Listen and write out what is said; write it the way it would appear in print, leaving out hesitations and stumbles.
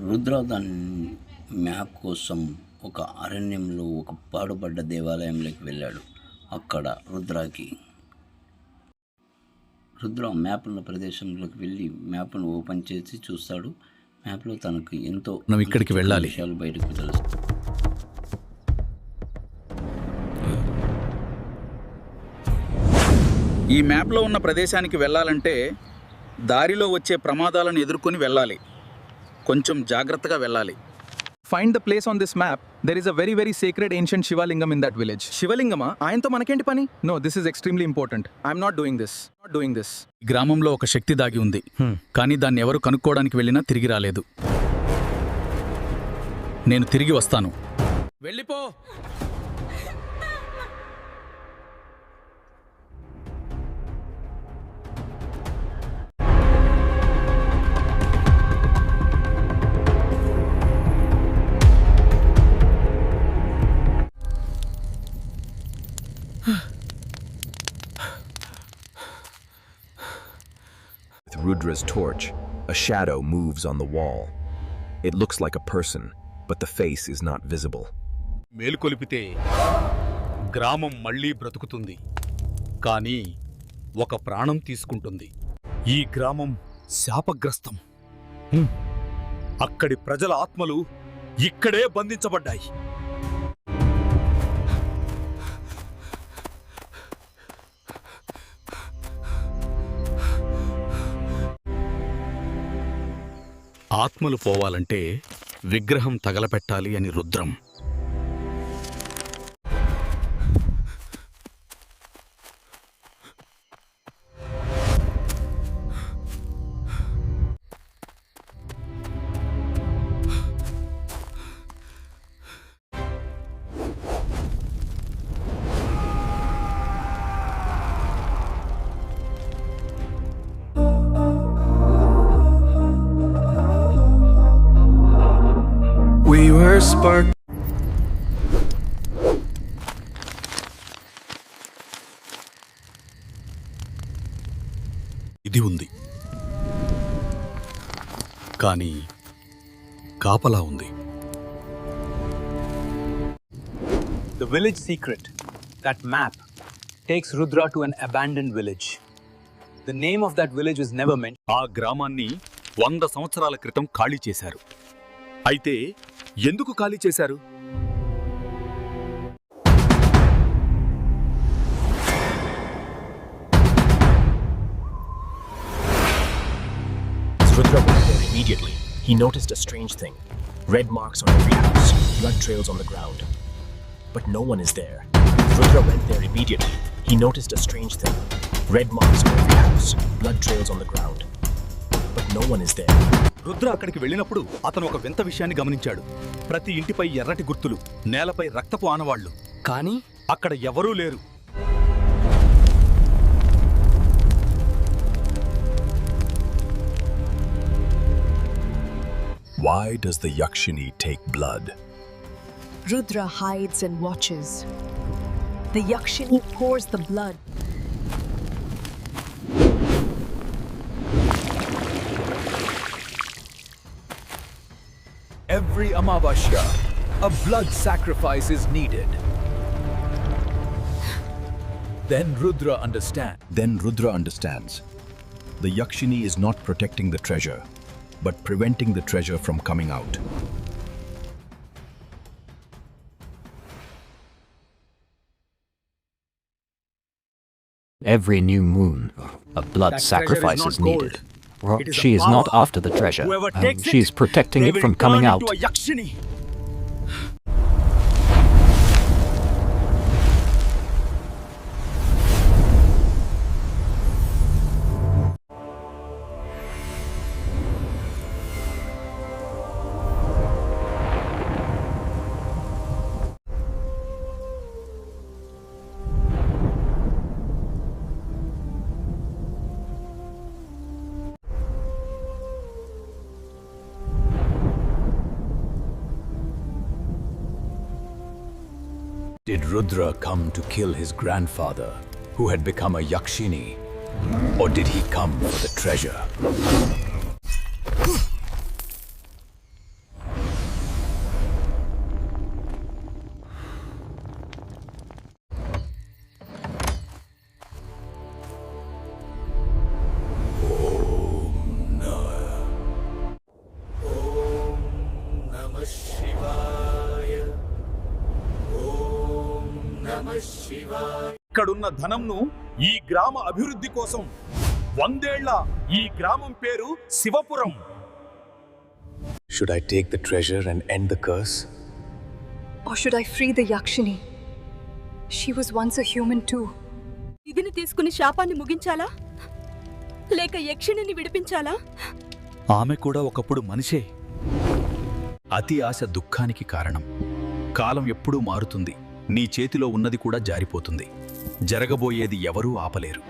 రుద్ర దాని మ్యాప్ కోసం ఒక అరణ్యంలో ఒక పాడుపడ్డ దేవాలయంలోకి వెళ్ళాడు. అక్కడ రుద్ర మ్యాప్ ఉన్న ప్రదేశంలోకి వెళ్ళి మ్యాప్ను ఓపెన్ చేసి చూస్తాడు. మ్యాప్లో తనకు ఎంతో మనం ఇక్కడికి వెళ్ళాలి. విషయాలు బయటకు తెలుసు. ఈ మ్యాప్లో ఉన్న ప్రదేశానికి వెళ్ళాలంటే దారిలో వచ్చే ప్రమాదాలను ఎదుర్కొని వెళ్ళాలి. కొంచెం జాగ్రత్తగా వెళ్ళాలి. Find the place on this map. There is a very, very sacred ancient Shiva Lingam in that village. Shivalingama? Ayanto manakenti pani? No, this is extremely important. I'm not doing this. ఈ గ్రామంలో ఒక శక్తి దాగి ఉంది, కానీ దాన్ని ఎవరు కనుక్కోవడానికి వెళ్ళినా తిరిగి రాలేదు. నేను తిరిగి వస్తాను. వెళ్ళిపో. With Rudra's torch, a shadow moves on the wall. It looks like a person, but the face is not visible. మేలుకొలిపితే గ్రామం మళ్ళీ బ్రతుకుతుంది, కానీ ఒక ప్రాణం తీసుకుంటుంది. ఈ గ్రామం శాపగ్రస్తం. అక్కడి ప్రజల ఆత్మలు ఇక్కడే బంధించబడ్డాయి. ఆత్మలు పోవాలంటే విగ్రహం తగలపెట్టాలి అని రుద్రం. We were spark. ఇది ఉంది, కానీ కాపలా ఉంది. The village secret, that map, takes Rudra to an abandoned village. The name of that village is never mentioned. ఆ గ్రామాన్ని 100 సంవత్సరాల క్రితం ఖాళీ చేశారు. అయితే ఎందుకు ఖాళీ చేశారు? Rudra went there immediately. He noticed a strange thing. Red marks on every house, blood trails on the ground. But no one is there. Rudra went there immediately. He noticed a strange thing. Red marks on every house, blood trails on the ground. But no one is there. Rudra అక్కడికి వెళ్ళినప్పుడు అతను ఒక వింత విషయాన్ని గమనించాడు. ప్రతి ఇంటిపై ఎర్రటి గుర్తులు, నేలపై రక్తపు ఆనవాళ్లు, కానీ అక్కడ ఎవరూ లేరు. Why does the Yakshini take blood? Rudra hides and watches. The Yakshini pours the blood. Every Amavasya, a blood sacrifice is needed. Then Rudra understands. The Yakshini is not protecting the treasure, but preventing the treasure from coming out. Every new moon, a blood sacrifice is needed. Well, she is not after the treasure. She is protecting it from coming out. Did Rudra come to kill his grandfather, who had become a Yakshini? Or did he come for the treasure? ఇక్కడున్న ధనంను ఈ గ్రామ అభివృద్ధి కోసం 100 ఏళ్ల ఈ గ్రామం పేరు Sivapuram. Should I take the treasure and end the curse? Or should I free the Yakshini? She was once a human too. నిధిని తీసుకుని శాపాన్ని ముగించాలా లేక యక్షిణిని విడిపించాలా? ఆమె కూడా ఒకప్పుడు మనిషే. అతి ఆశ దుఃఖానికి కారణం. కాలం ఎప్పుడూ మారుతుంది. నీ చేతిలో ఉన్నది కూడా జారిపోతుంది. జరగబోయేది ఎవరూ ఆపలేరు.